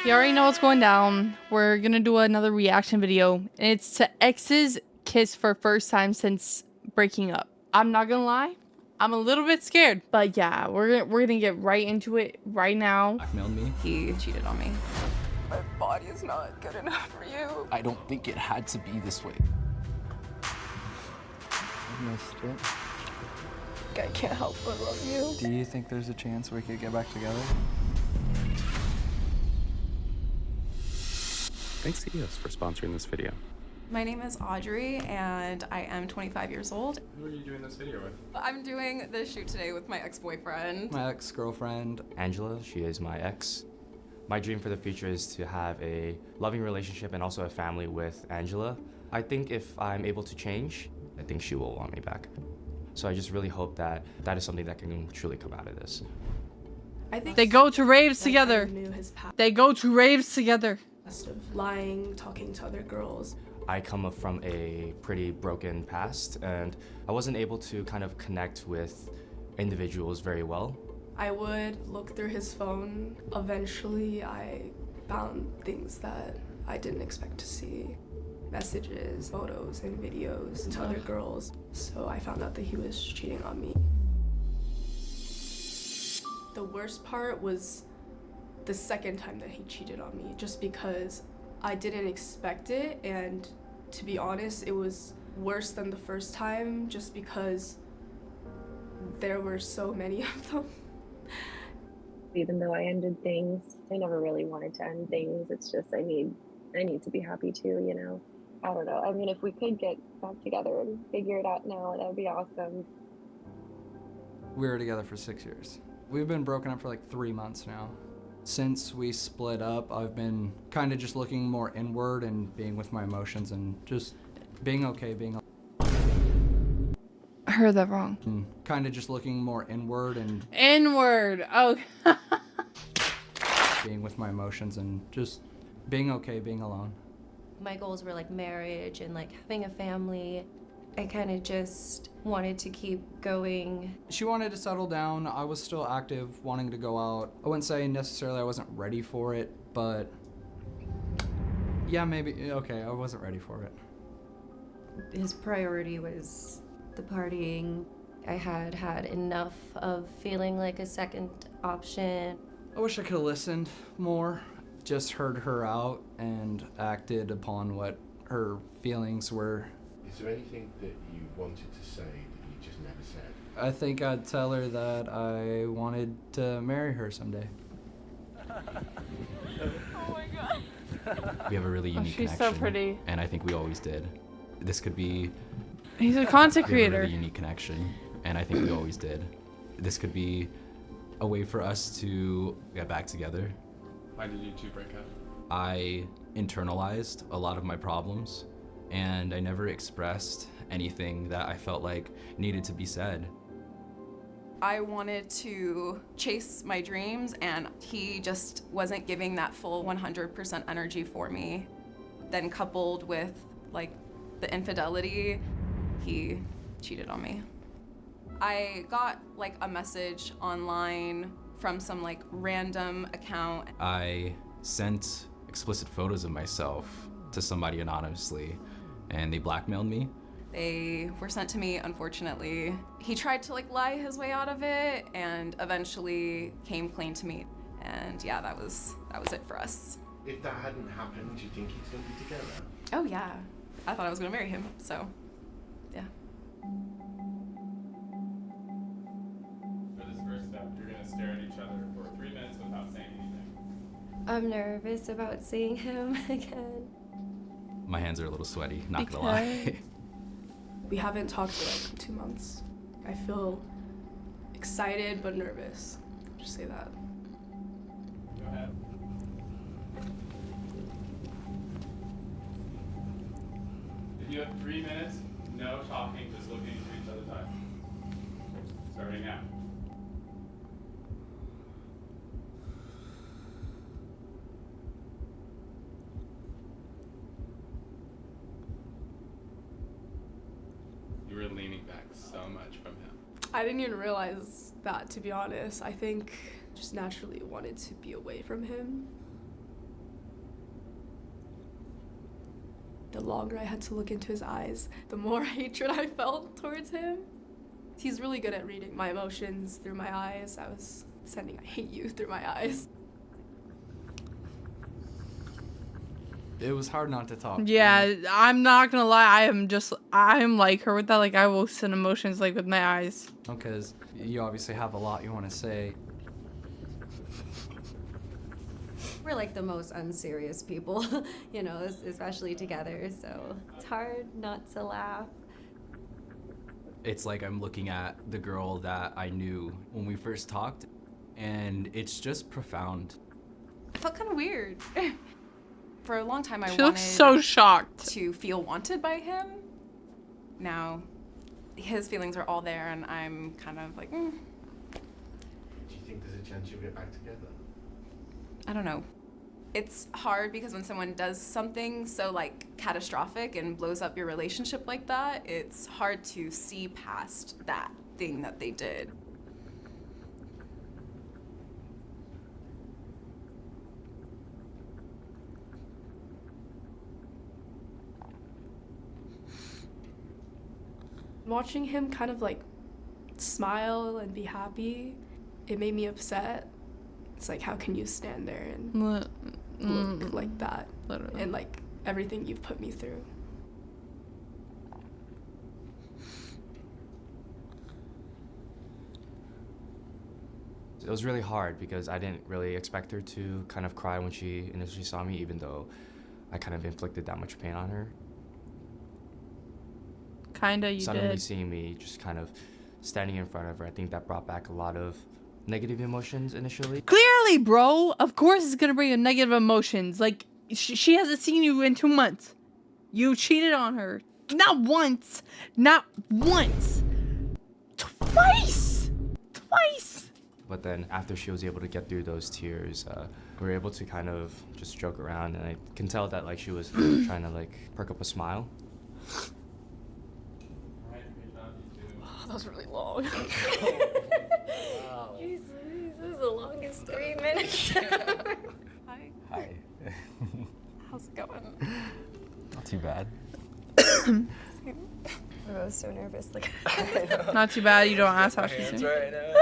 You already know what's going down. We're gonna do another reaction video, and it's to Exes kiss for first time since breaking up. I'm not gonna lie, I'm a little bit scared, but yeah, we're gonna get right into it right now. Blackmailed me. He cheated on me. My body is not good enough for you. I don't think it had to be this way. I missed it. I can't help but love you. Do you think there's a chance we could get back together? Thanks to EOS for sponsoring this video. My name is Audrey and I am 25 years old. Who are you doing this video with? I'm doing this shoot today with my ex-boyfriend. My ex-girlfriend. Angela, she is my ex. My dream for the future is to have a loving relationship and also a family with Angela. I think if I'm able to change, I think she will want me back. So I just really hope that that is something that can truly come out of this. I think They go to raves I together. knew his past They go to raves together. of lying, talking to other girls. I come up from a pretty broken past and I wasn't able to kind of connect with individuals very well. I would look through his phone. Eventually, I found things that I didn't expect to see. Messages, photos, and videos to other girls. So I found out that he was cheating on me. The worst part was the second time that he cheated on me, just because I didn't expect it, and to be honest, it was worse than the first time just because there were so many of them. Even though I ended things, I never really wanted to end things. It's just I need to be happy too, you know. I don't know. I mean, if we could get back together and figure it out now, that would be awesome. We were together for 6 years. We've been broken up for like 3 months now. Since we split up, I've been kind of just looking more inward and being with my emotions and just being okay, I heard that wrong. kind of just looking more inward and N-word. Oh. being with my emotions and just being okay, being alone. My goals were like marriage and like having a family. I kind of just wanted to keep going. She wanted to settle down. I was still active, wanting to go out. I wouldn't say necessarily I wasn't ready for it, but yeah, maybe, okay, I wasn't ready for it. His priority was the partying. I had had enough of feeling like a second option. I wish I could have listened more, just heard her out and acted upon what her feelings were. Is there anything that you wanted to say that you just never said? I think I'd tell her that I wanted to marry her someday. Oh my god. We have a really unique she's connection. so pretty. And I think we always did. This could be He's a content we have a creator. really unique connection, and I think we always did. This could be a way for us to get back together. Why did you two break up? I internalized a lot of my problems, and I never expressed anything that I felt like needed to be said. I wanted to chase my dreams and he just wasn't giving that full 100% energy for me. Then coupled with like the infidelity, he cheated on me. I got like a message online from some like random account. I sent explicit photos of myself to somebody anonymously, and they blackmailed me. They were sent to me, unfortunately. He tried to like lie his way out of it and eventually came clean to me. And yeah, that was it for us. If that hadn't happened, do you think you'd still be together? Oh yeah, I thought I was gonna marry him, so yeah. For this first step, you're gonna stare at each other for 3 minutes without saying anything. I'm nervous about seeing him again. My hands are a little sweaty, not gonna lie. We haven't talked for like 2 months. I feel excited but nervous. Just say that. Go ahead. If you have 3 minutes, no talking, just looking into each other's eyes. Starting now. You were leaning back so much from him. I didn't even realize that, to be honest. I think just naturally wanted to be away from him. The longer I had to look into his eyes, the more hatred I felt towards him. He's really good at reading my emotions through my eyes. I was sending "I hate you" through my eyes. It was hard not to talk. Yeah, I'm not gonna lie. I'm like her with that. Like, I will send emotions like with my eyes. Because you obviously have a lot you want to say. We're like the most unserious people, you know, especially together, so it's hard not to laugh. It's like I'm looking at the girl that I knew when we first talked, and it's just profound. I felt kind of weird. For a long time, I She wanted looks so shocked. to feel wanted by him. Now, his feelings are all there, and I'm kind of like, Do you think there's a chance you'll get back together? I don't know. It's hard because when someone does something so like catastrophic and blows up your relationship like that, it's hard to see past that thing that they did. Watching him kind of like smile and be happy, it made me upset. It's like, how can you stand there and look like that? Literally. And like everything you've put me through. It was really hard because I didn't really expect her to kind of cry when she initially saw me, even though I kind of inflicted that much pain on her. Kinda, you Suddenly did. seeing me just kind of standing in front of her, I think that brought back a lot of negative emotions initially. Clearly, bro. Of course it's gonna bring negative emotions. Like, she hasn't seen you in 2 months. You cheated on her. Not once. Not once. Twice. Twice. But then after she was able to get through those tears, we were able to kind of just joke around, and I can tell that like she was trying to like perk up a smile. That was really long. Wow. Jesus, this is the longest 3 minutes ever. Hi. Hi. How's it going? Not too bad. We're both so nervous. Like, Not too bad. You don't ask how she's doing. Right now.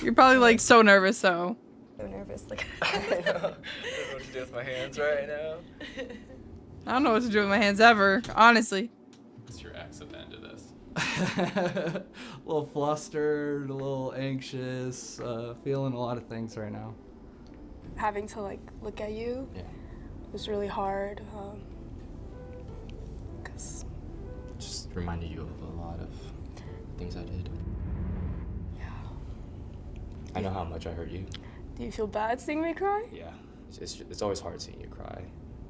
You're probably like so nervous though. so nervous. Like, I know. I don't know what to do with my hands right now. I don't know what to do with my hands ever, honestly. What's your ex at the end of this? A little flustered, a little anxious, feeling a lot of things right now. Having to like look at you Yeah. was really hard. 'Cause Just reminded you of a lot of things I did. yeah. I know how much I hurt you. Do you feel bad seeing me cry? Yeah. It's always hard seeing you cry,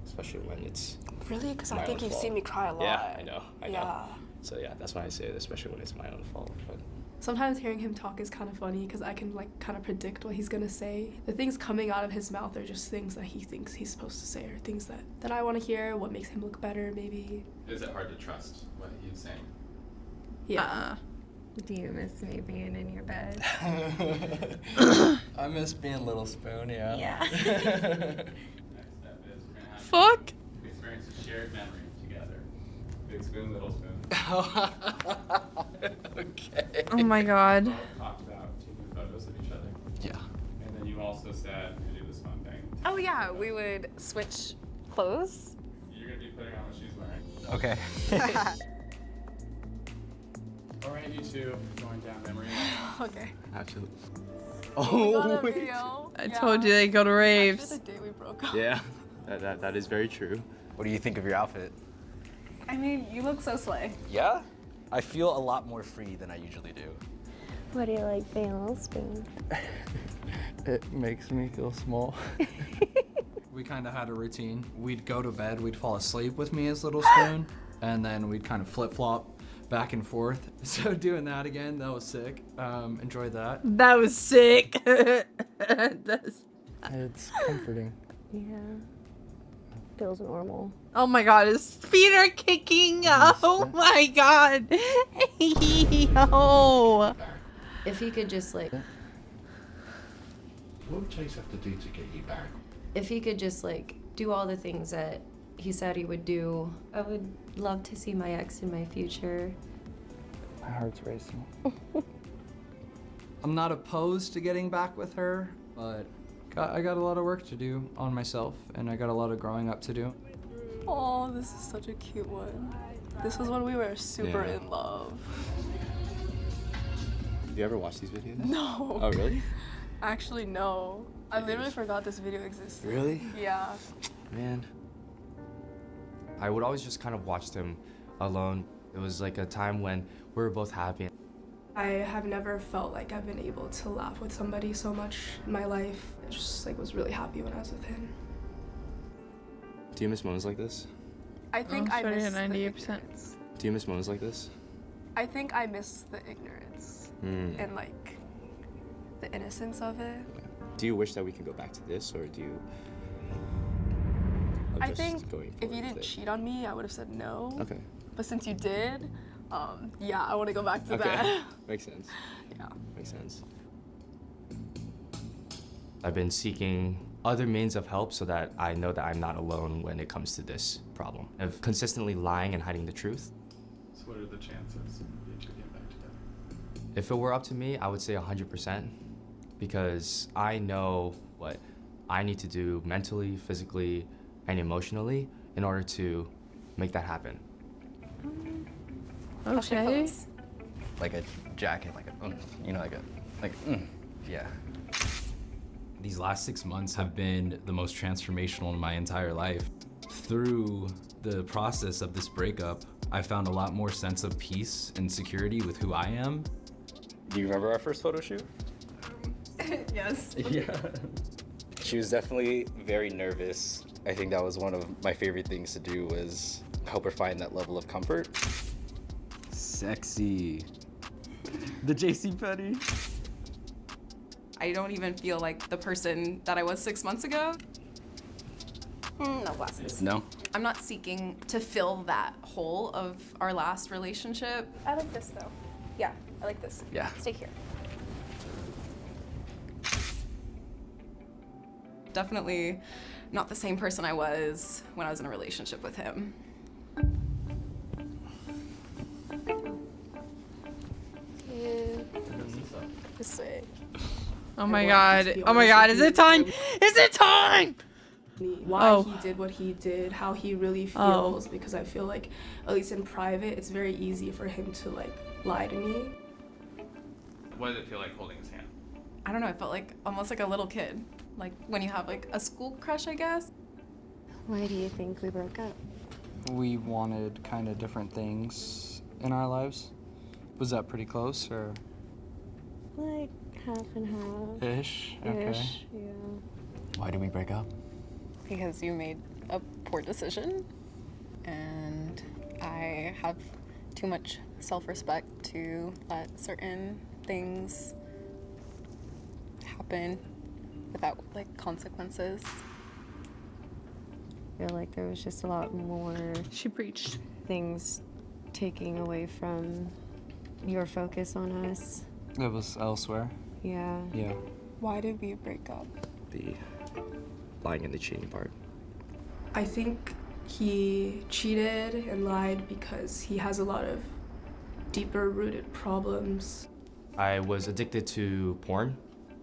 especially when it's Really? Because I my think own you've fault. seen me cry a lot. Yeah, I know. Yeah. So yeah, that's why I say it, especially when it's my own fault. But Sometimes hearing him talk is kind of funny because I can like kind of predict what he's gonna say. The things coming out of his mouth are just things that he thinks he's supposed to say, or things that I want to hear, what makes him look better maybe. Is it hard to trust what he's saying? Yeah. do you miss me being in your bed? I miss being Little Spoon, yeah. Yeah. Next step is we're gonna have Fuck. you experience a shared memory together. Big spoon, little spoon. Okay. Oh my god. Both talked about taking photos of each other. Yeah. And then you also said to do this fun thing. Oh yeah, we would switch clothes. You're gonna be putting on what she's wearing. Okay. All right, you two, going down memory lane. Okay. absolutely. Oh, video. I told you they go to raves. The day we broke up. Yeah, that is very true. What do you think of your outfit? I mean, you look so slay. Yeah? I feel a lot more free than I usually do. What do you like being a little spoon? It makes me feel small. We kind of had a routine. We'd go to bed, we'd fall asleep with me as Little Spoon, and then we'd kind of flip-flop back and forth. So doing that again, that was sick. Enjoyed that. That was sick. That's- It's comforting. Yeah. Feels normal. oh my god, his feet are kicking. Oh my god. Yo. If he could just like, What would Chase have to do to get you back? if he could just like do all the things that he said he would do. I would love to see my ex in my future. My heart's racing. I'm not opposed to getting back with her, but I got a lot of work to do on myself, and I got a lot of growing up to do. Oh, this is such a cute one. This was when we were super Yeah. in love. Do you ever watch these videos? No. Oh, really? Actually, no. I literally forgot this video existed. Really? Yeah. Man. I would always just kind of watch them alone. It was like a time when we were both happy. I have never felt like I've been able to laugh with somebody so much in my life. I just like was really happy when I was with him. Do you miss moments like this? I think I miss the 98%. ignorance. Do you miss moments like this? I think I miss the ignorance and like the innocence of it. Do you wish that we could go back to this, or do you? I think if you didn't cheat on me, I would have said no. Okay. But since you did, yeah, I want to go back to that. Makes sense. Yeah. Makes sense. I've been seeking other means of help so that I know that I'm not alone when it comes to this problem of consistently lying and hiding the truth. So what are the chances of you two getting back together? If it were up to me, I would say 100%, because I know what I need to do mentally, physically, and emotionally in order to make that happen. Okay. Like a jacket, like a, you know, yeah. These last 6 months have been the most transformational in my entire life. Through the process of this breakup, I found a lot more sense of peace and security with who I am. Do you remember our first photo shoot? Yes. Yeah. She was definitely very nervous. I think that was one of my favorite things to do, was help her find that level of comfort. Sexy. The JCPenney. I don't even feel like the person that I was 6 months ago. No glasses. No? I'm not seeking to fill that hole of our last relationship. I like this though. Yeah, I like this. Yeah. Stay here. Definitely not the same person I was when I was in a relationship with him. This way. Oh my god. Oh my god. Is it time? Is it time? Why he did what he did, how he really feels, because I feel like, at least in private, it's very easy for him to like lie to me. What did it feel like holding his hand? I don't know, I felt like almost like a little kid. Like when you have like a school crush, I guess. Why do you think we broke up? We wanted kind of different things in our lives. Was that pretty close, or? Like half and half. Ish? Okay. Ish, yeah. Why did we break up? Because you made a poor decision, and I have too much self-respect to let certain things happen without like consequences. I feel like there was just a lot more She preached. things taking away from your focus on us. It was elsewhere. Yeah. Yeah. Why did we break up? The lying and the cheating part. I think he cheated and lied because he has a lot of deeper rooted problems. I was addicted to porn.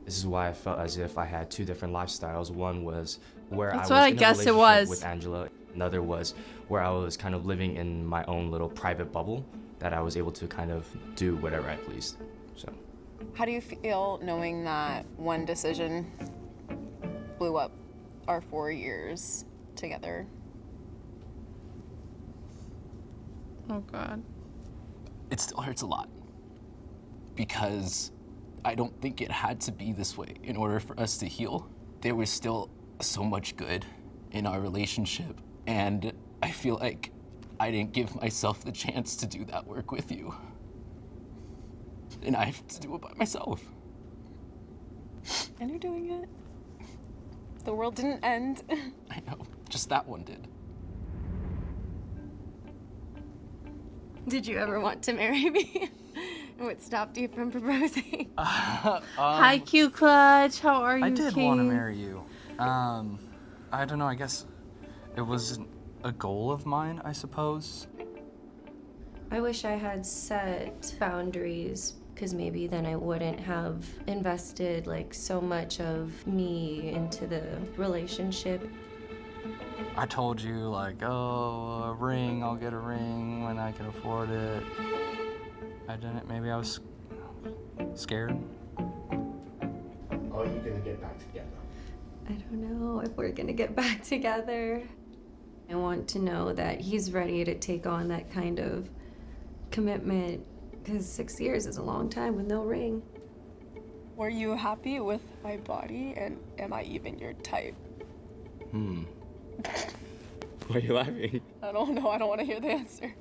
This is why I felt as if I had two different lifestyles. One was where That's I what was I in a guessed it relationship was. with Angela. Another was where I was kind of living in my own little private bubble that I was able to kind of do whatever I pleased. So. How do you feel knowing that one decision blew up our 4 years together? Oh god. It still hurts a lot, because I don't think it had to be this way in order for us to heal. There was still so much good in our relationship, and I feel like I didn't give myself the chance to do that work with you. And I have to do it by myself. And you're doing it. The world didn't end. I know, just that one did. Did you ever want to marry me? What stopped you from proposing? Hi, Q Clutch. How are you, I did King? want to marry you. I don't know, I guess it was a goal of mine, I suppose. I wish I had set boundaries, because maybe then I wouldn't have invested like so much of me into the relationship. I told you, like, oh, a ring, I'll get a ring when I can afford it. I didn't. Maybe I was scared. Are you going to get back together? I don't know if we're gonna get back together. I want to know that he's ready to take on that kind of commitment, because 6 years is a long time with no ring. Were you happy with my body, and am I even your type? Why are you laughing? I don't know. I don't want to hear the answer.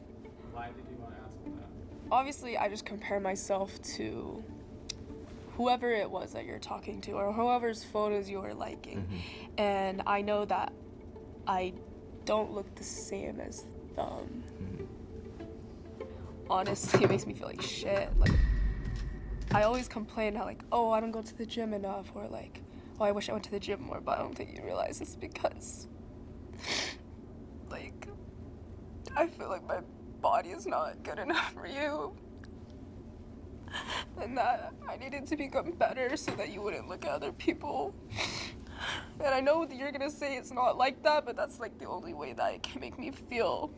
Why did you want to ask him that? Obviously, I just compare myself to whoever it was that you're talking to, or whoever's photos you were liking. And I know that I don't look the same as them. Honestly, it makes me feel like shit. Like, I always complain how, like, oh, I don't go to the gym enough, or like, oh, I wish I went to the gym more, but I don't think you realize it's because, like, I feel like my body is not good enough for you. And that I needed to become better so that you wouldn't look at other people. And I know that you're gonna say it's not like that, but that's like the only way that it can make me feel.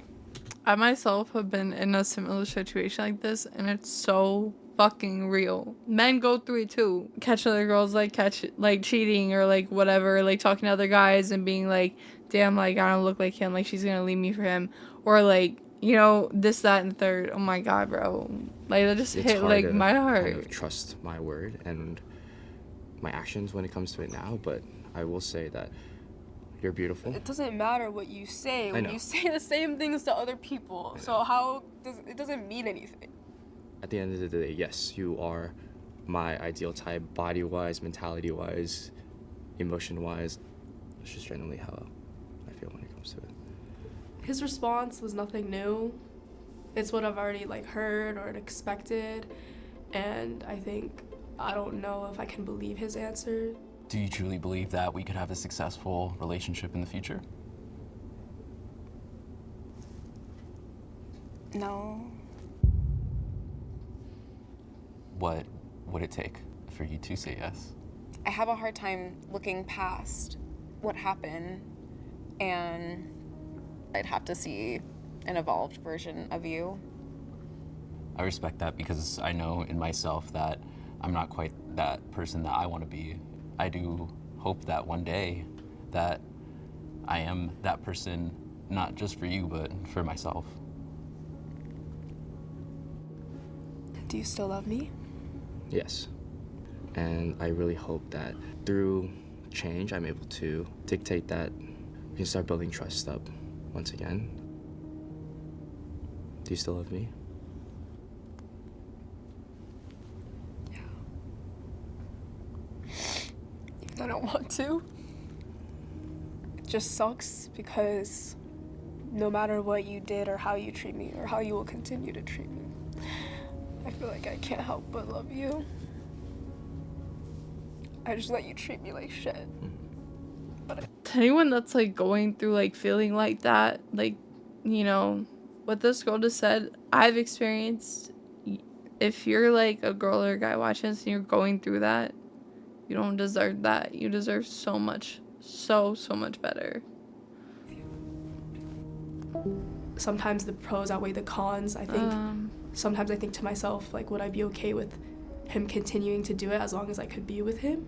I myself have been in a similar situation like this, and it's so fucking real. Men go through it too. Catch other girls like cheating or like whatever, like talking to other guys and being like, damn, like I don't look like him, like she's gonna leave me for him, or like, you know, this, that, and the third. Oh my god, bro. Like that just hit like my heart. Kind of trust my word and my actions when it comes to it now, but I will say that you're beautiful. It doesn't matter what you say when know. you say the same things to other people. So how does it doesn't mean anything? At the end of the day, yes, you are my ideal type, body-wise, mentality-wise, emotion-wise. It's just generally how I feel when it comes to it. His response was nothing new. It's what I've already like heard or expected, and I don't know if I can believe his answer. Do you truly believe that we could have a successful relationship in the future? No. What would it take for you to say yes? I have a hard time looking past what happened, and I'd have to see an evolved version of you. I respect that because I know in myself that I'm not quite that person that I want to be. I do hope that one day that I am that person, not just for you, but for myself. Do you still love me? Yes. And I really hope that through change, I'm able to dictate that we can start building trust up once again. Do you still love me? Yeah. Even though I don't want to. It just sucks because no matter what you did or how you treat me or how you will continue to treat me, I feel like I can't help but love you. I just let you treat me like shit. To anyone that's like going through like feeling like that, like, you know, what this girl just said, I've experienced. If you're like a girl or a guy watching this and you're going through that, you don't deserve that. You deserve so much, so much better. Sometimes the pros outweigh the cons. I think sometimes I think to myself, like, would I be okay with him continuing to do it as long as I could be with him?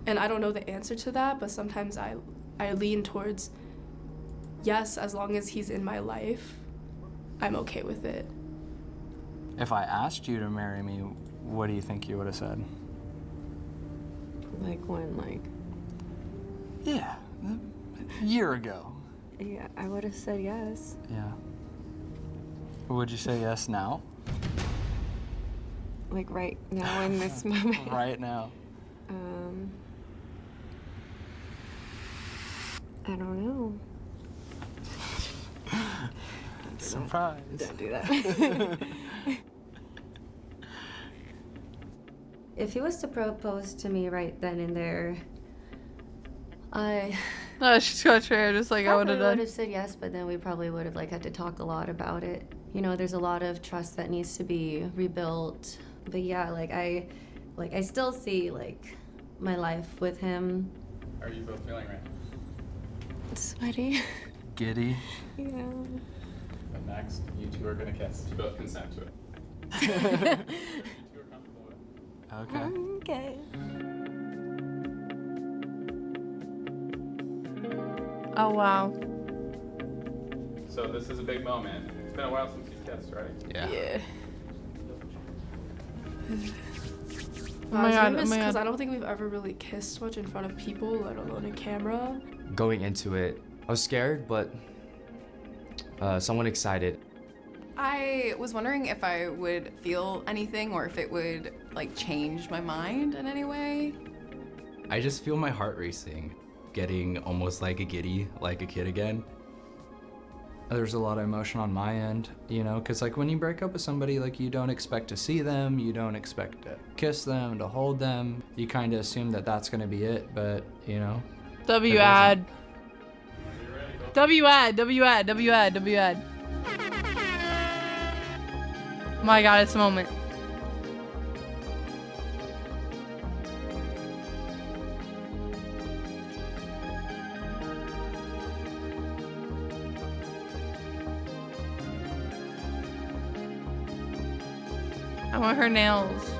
And I don't know the answer to that, but sometimes I lean towards yes, as long as he's in my life, I'm okay with it. If I asked you to marry me, what do you think you would have said? Like when, like? Yeah, a year ago. Yeah, I would have said yes. Yeah. Would you say yes now? Like right now in this moment. Right now. I don't know. Surprise. Don't do that. If he was to propose to me right then and there, I No, she's got her hair just like I would Probably have done. would have said yes, but then we probably would have like had to talk a lot about it. You know, there's a lot of trust that needs to be rebuilt. But yeah, like I still see like my life with him. How are you both feeling right now? Sweaty. Giddy. Yeah. But next, you two are gonna kiss. You both consent to it. You two are comfortable with. Okay. Okay. Oh wow. So this is a big moment. It's been a while since you've kissed, right? Yeah. I my was God, nervous oh my because God. I don't think we've ever really kissed much in front of people, let alone in camera. Going into it, I was scared, but somewhat excited. I was wondering if I would feel anything or if it would like change my mind in any way. I just feel my heart racing, getting almost like a giddy, like a kid again. There's a lot of emotion on my end, you know, because like when you break up with somebody, like you don't expect to see them, you don't expect to kiss them, to hold them. You kind of assume that that's going to be it, but you know. W It ad. Are you ready? Go. W ad. W ad. W ad. W ad. My God, it's a moment. I want her nails.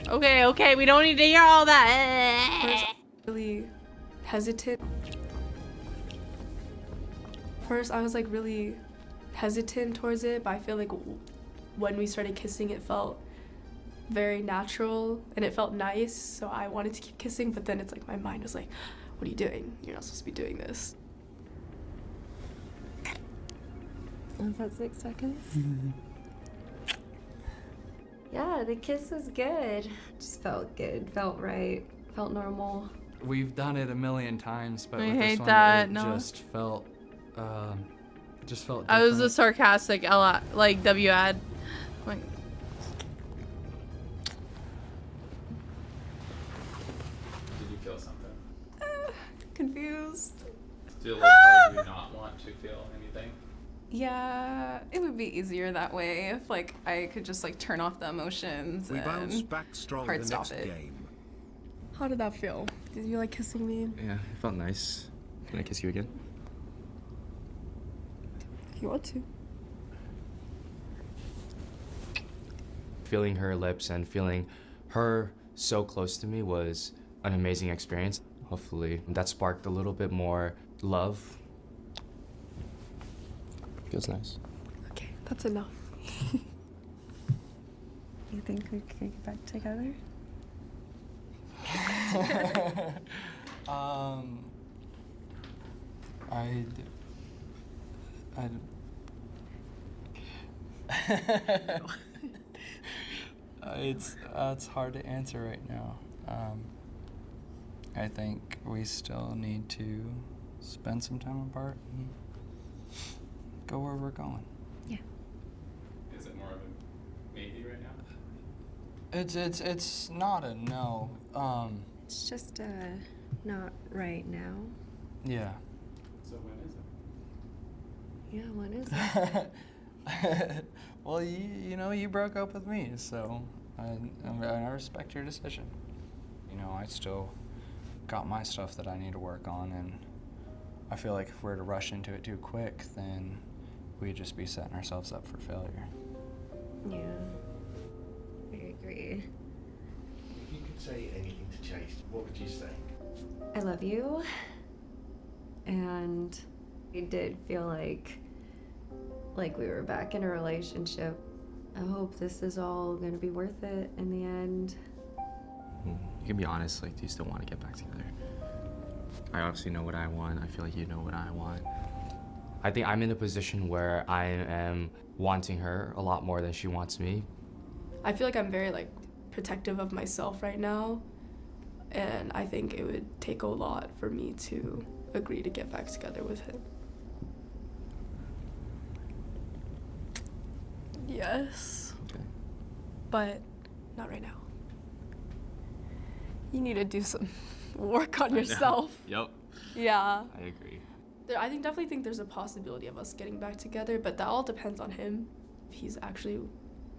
Okay, okay, we don't need to hear all that. Really hesitant. First, I was like really hesitant towards it, but I feel like when we started kissing, it felt very natural and it felt nice. So I wanted to keep kissing, but then it's like my mind was like, "What are you doing? You're not supposed to be doing this." Was that 6 seconds? Yeah, the kiss was good. Just felt good, felt right, felt normal. We've done it a million times, but I with this hate one, that, it no. just felt different. I was a sarcastic L like W ad. Like Did you feel something? Confused. Do a little part of you not want to feel anything? Yeah, it would be easier that way if like I could just like turn off the emotions We bounce and back strong hard the stop next it. game. How did that feel? Did you like kissing me? Yeah, it felt nice. Can I kiss you again? If you want to. Feeling her lips and feeling her so close to me was an amazing experience. Hopefully that sparked a little bit more love. Feels nice. Okay, that's enough. You think we could get back together? It's hard to answer right now. I think we still need to spend some time apart and go where we're going. Yeah. Is it more of a maybe right now? It's not a no. It's just not right now. Yeah. So when is it? Yeah, when is it? Well, you know, you broke up with me, so I respect your decision. You know, I still got my stuff that I need to work on, and I feel like if we were to rush into it too quick, then we'd just be setting ourselves up for failure. Yeah. I agree. If you could say anything to Chase, what would you say? I love you. And it did feel like we were back in a relationship. I hope this is all gonna be worth it in the end. You can be honest, like, do you still want to get back together? I obviously know what I want. I feel like you know what I want. I think I'm in a position where I am wanting her a lot more than she wants me. I feel like I'm very like protective of myself right now, and I think it would take a lot for me to agree to get back together with him. Yes. Okay. But not right now. You need to do some work on yourself. Yep. Yeah. I agree. I definitely think there's a possibility of us getting back together, but that all depends on him. If he's actually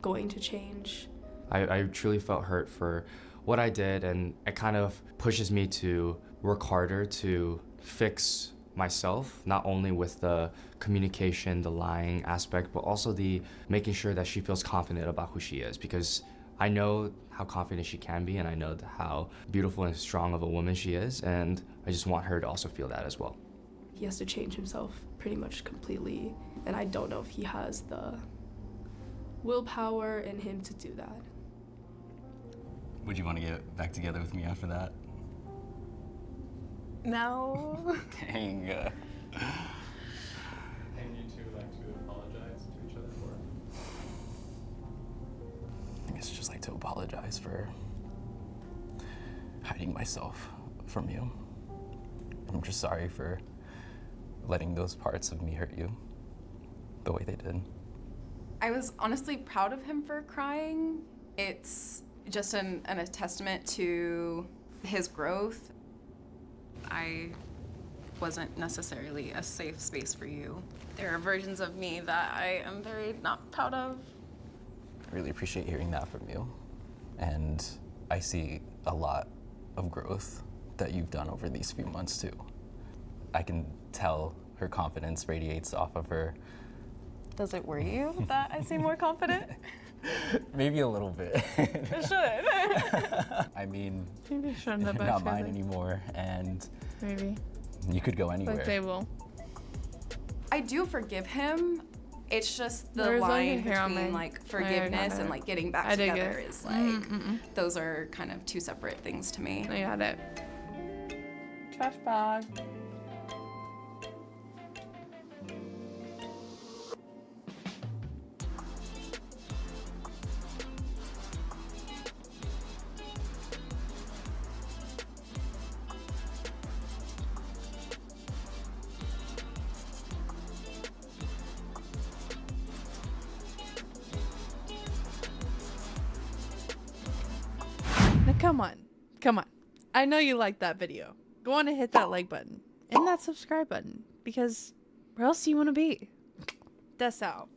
going to change. I truly felt hurt for what I did, and it kind of pushes me to work harder to fix myself, not only with the communication, the lying aspect, but also the making sure that she feels confident about who she is, because I know how confident she can be, and I know how beautiful and strong of a woman she is, and I just want her to also feel that as well. He has to change himself pretty much completely, and I don't know if he has the willpower in him to do that. Would you want to get back together with me after that? No. Dang. And you two like to apologize to each other for? I guess I just like to apologize for hiding myself from you. I'm just sorry for letting those parts of me hurt you the way they did. I was honestly proud of him for crying. It's just a testament to his growth. I wasn't necessarily a safe space for you. There are versions of me that I am very not proud of. I really appreciate hearing that from you. And I see a lot of growth that you've done over these few months too. I can tell her confidence radiates off of her. Does it worry you that I seem more confident? Maybe a little bit. It should. I mean, Maybe I shouldn't have not actually. mine anymore, and Maybe. you could go anywhere. But they will. I do forgive him. It's just the There's like a line hair on between my- like I forgiveness got and it. like getting back I dig together it. is like those are kind of two separate things to me. I got it. Trash bag. Now come on. Come on. I know you liked that video. Go on and hit that like button and that subscribe button, because where else do you want to be? That's out.